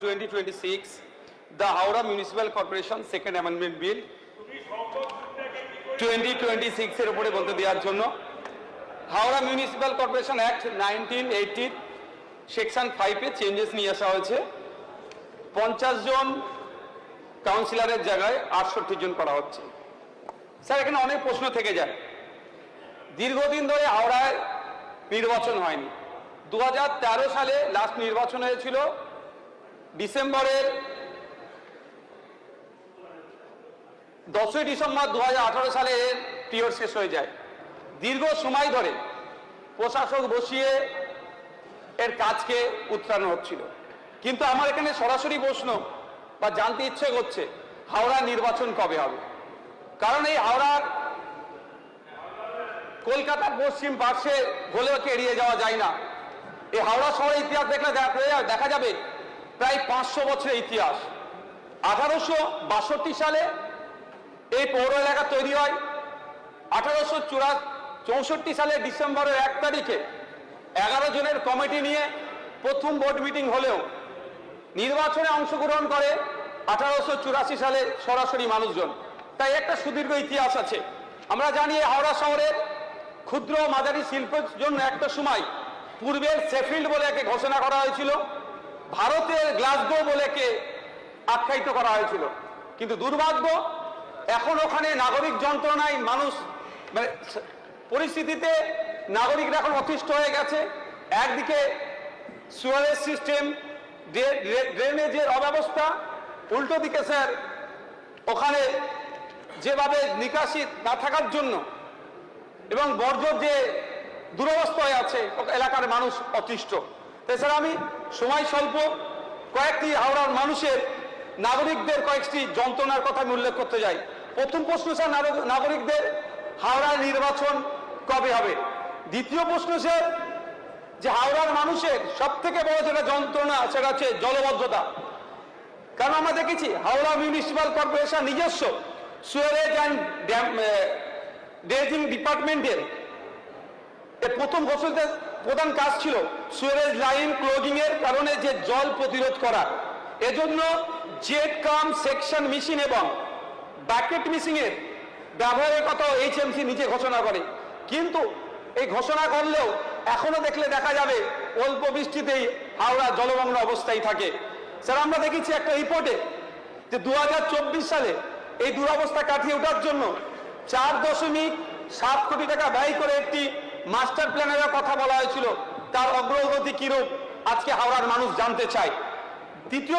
2026, the Howrah Municipal Corporation Second Amendment Bill 2026 এর উপরে বলতে দেওয়ার জন্য Howrah municipal corporation act 1980 section 5 এ চেঞ্জেস নিয়ে আসা হয়েছে। 50 জন কাউন্সিলরের জায়গায় 68 জন করা হচ্ছে। স্যার, এখানে অনেক প্রশ্ন থেকে যায়। দীর্ঘদিন ধরে হাওড়ায় নির্বাচন হয়নি। 2013 সালে লাস্ট নির্বাচন হয়েছিল। ডিসেম্বরের 10 ডিসেম্বর 2018 সালে এর পিরিয়ড শেষ হয়ে যায়। দীর্ঘ সময় ধরে প্রশাসক বসিয়ে এর কাজকে উত্তরানো হচ্ছিল। কিন্তু আমার এখানে সরাসরি প্রশ্ন বা জানতে ইচ্ছে করছে, হাওড়া নির্বাচন কবে হবে? কারণ এই হাওড়ার কলকাতার পশ্চিম পার্শ্বে হলেও এড়িয়ে যাওয়া যায় না। এই হাওড়া শহরের ইতিহাস দেখলে দেখা যাবে প্রায় 500 বছরের ইতিহাস। 1862 সালে এই পৌর এলাকা তৈরি হয়। 1864 সালে ডিসেম্বরের 1 তারিখে 11 জনের কমিটি নিয়ে প্রথম বোর্ড মিটিং হলেও নির্বাচনে অংশগ্রহণ করে 1884 সালে সরাসরি মানুষজন। তাই একটা সুদীর্ঘ ইতিহাস আছে। আমরা জানি হাওড়া শহরের ক্ষুদ্র মাঝারি শিল্পের জন্য একটা সময় পূর্বের শেফিল্ড বলে একে ঘোষণা করা হয়েছিল, ভারতের গ্লাসগো বলে একে আখ্যায়িত করা হয়েছিল। কিন্তু দুর্ভাগ্য, এখন ওখানে নাগরিক যন্ত্রণায় মানুষ পরিস্থিতিতে নাগরিকরা এখন অতিষ্ঠ হয়ে গেছে। একদিকে সুয়ারেজ সিস্টেম, ড্রেনেজের অব্যবস্থা, উল্টো দিকে স্যার ওখানে যেভাবে নিকাশি না থাকার জন্য এবং বর্জ্য যে দুরবস্থা হয়ে আছে, এলাকার মানুষ অতিষ্ঠ। তাছাড়া আমি সময় স্বল্প কয়েকটি হাওড়ার মানুষের নাগরিকদের কয়েকটি যন্ত্রণার কথা আমি উল্লেখ করতে যাই। প্রথম প্রশ্ন স্যার, নাগরিকদের হাওড়ার নির্বাচন কবে হবে? দ্বিতীয় প্রশ্ন স্যার, যে হাওড়ার মানুষের সব থেকে বড় যেটা যন্ত্রণা সেটা হচ্ছে জলবদ্ধতা। কারণ আমরা দেখেছি হাওড়া মিউনিসিপ্যাল কর্পোরেশন নিজস্ব সুয়ারেজ অ্যান্ড ড্রেজিং ডিপার্টমেন্টের প্রথম প্রধান কাজ ছিল সুয়ারেজ লাইন ক্লোজিং এর কারণে যে জল প্রতিরোধ করা। এজন্য জেট কাম সেকশন মেশিন এবং বাকেট মেশিন এর ব্যবহারের কথা HMC নিজে ঘোষণা করে। কিন্তু এই ঘোষণা করলেও এখনো দেখলে দেখা যাবে অল্প বৃষ্টিতেই হাওড়া জলমগ্ন অবস্থায় থাকে। স্যার, আমরা দেখেছি একটা রিপোর্টে যে 2024 সালে এই দুরবস্থা কাটিয়ে ওঠার জন্য 4.7 কোটি টাকা ব্যয় করে একটি মাস্টার প্ল্যানের কথা বলা হয়েছিল। তার অগ্রগতি কিরূপ আজকে হাওড়ার মানুষ জানতে চায়। তৃতীয়